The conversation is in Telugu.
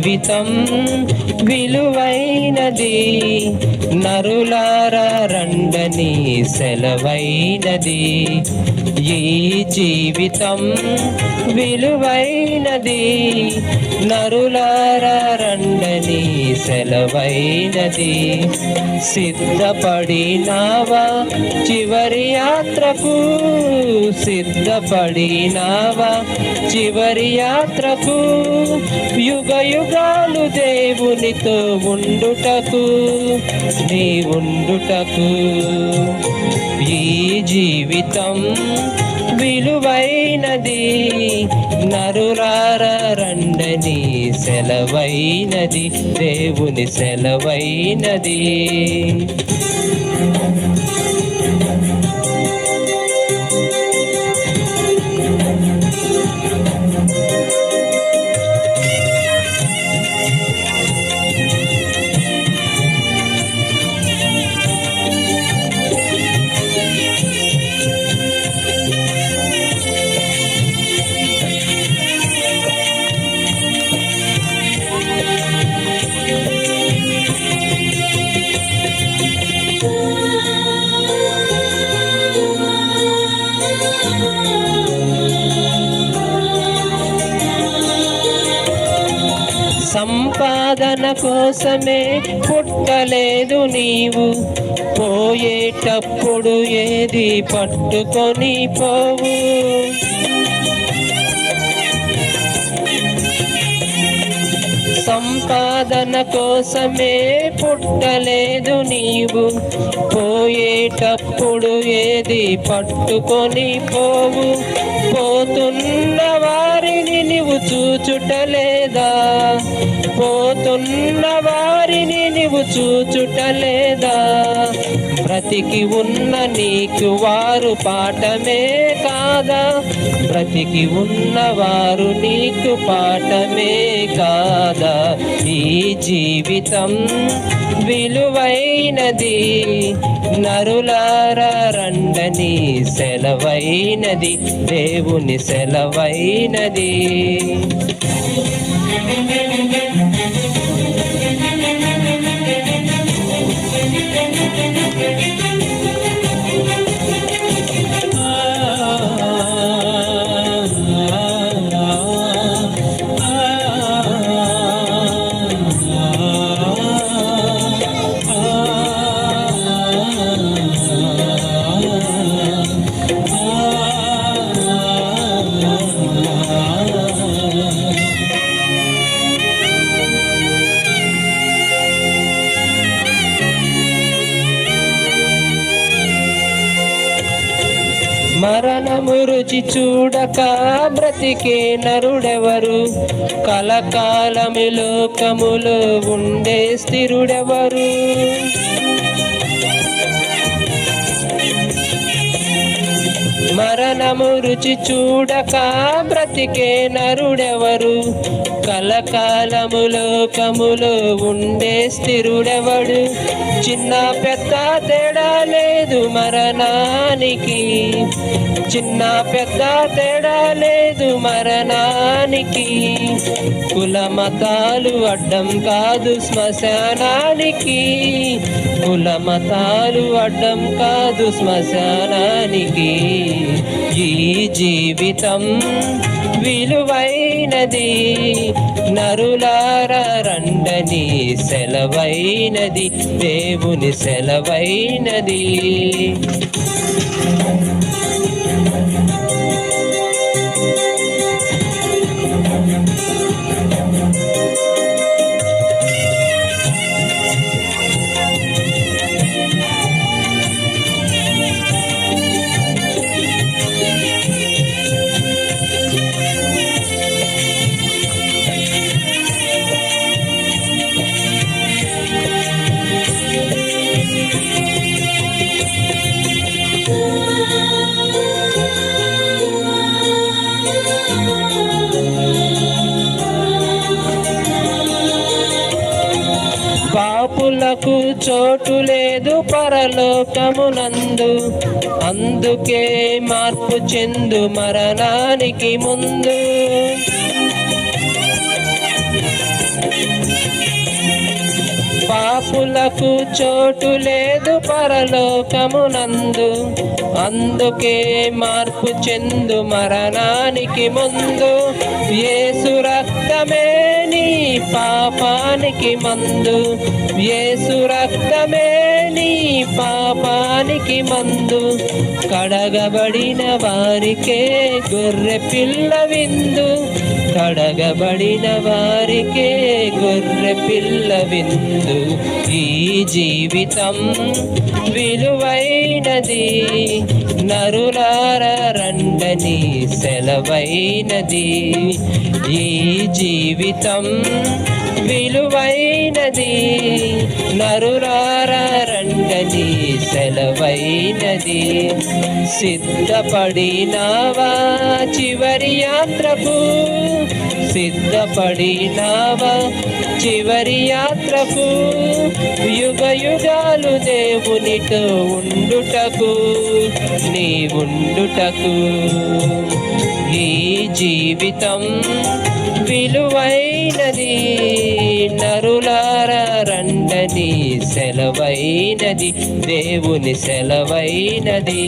జీవితం విలువైనది, నరులారా రండని సెలవైనది. ఈ జీవితం విలువైనది, నరులారా రండని సెలవైనది. సిద్ధపడినావా చివరి యాత్రకు, సిద్ధపడినావా చివరి యాత్రకు, యుగ యుగాలు దేవునితో ఉండుటకు, నీ ఉండుటకు. ఈ జీవితం విలువైనది, నరులారా రండని సెలవైనది, దేవుని సెలవైనది. సంపాదన కోసమే పుట్టలేదు నీవు, పోయేటప్పుడు ఏది పట్టుకొని పోవు. సంపాదన కోసమే పుట్టలేదు నీవు, పోయేటప్పుడు ఏది పట్టుకొని పోవు. పోతున్న వారిని నీవు చూచుటలేదా, పోతున్న వారిని నీవు చూచుటలేదా. బ్రతికి ఉన్న నీకు వారు పాఠమే కాదా, బ్రతికి ఉన్నవారు నీకు పాఠమే కాదా. ఈ జీవితం విలువైనది, నరులారా రండని సెలవైనది, దేవుని సెలవైనది. మరణము రుచి చూడక బ్రతికే నరుడెవరు, కలకాలము లోకములో ఉండే స్థిరుడెవరు. మరణము రుచి చూడక బ్రతికే నరుడెవరు, కలకాలము లోకములో ఉండే స్థిరుడెవడు. చిన్న పెద్ద తేడా లేదు మరణానికి, చిన్న పెద్ద తేడా లేదు మరణానికి. కుల మతాలు అడ్డం కాదు శ్మశానానికి, కుల మతాలు అడ్డం కాదు శ్మశానానికి. ఈ జీవితం విలువైనది, నరులారా రండని సెలవైనది, దేవుని సెలవైనది. పాపులకు చోటు లేదు పరలోకమునందు, అందుకే మార్పు చెందు మరణానికి ముందు. పాపులకు చోటు లేదు పరలోకమునందు, అందుకే మార్పు చెందు మరణానికి ముందు. యేసు రక్తమే నీ పాపానికి మందు, యేసు రక్తమే నీ పాపానికి మందు. కడగబడిన వారికే గొర్రె పిల్ల విందు, కడగబడిన వారికే గొర్రె పిల్ల విందు. ఈ జీవితం విలువైనది, నరులారా రండని సెలవైనది. ఈ జీవితం విలువైనది, నరులారా రండని సెలవైనది. సిద్ధపడినావా చివరి యాత్రకు, సిద్ధపడినావా చివరి యాత్రకు. యుగ యుగాలు దేవునితో ఉండుటకు, నీ ఉండుటకు. ఈ జీవితం విలువైనది, నరులారా రండని సెలవైనది, దేవుని సెలవైనది.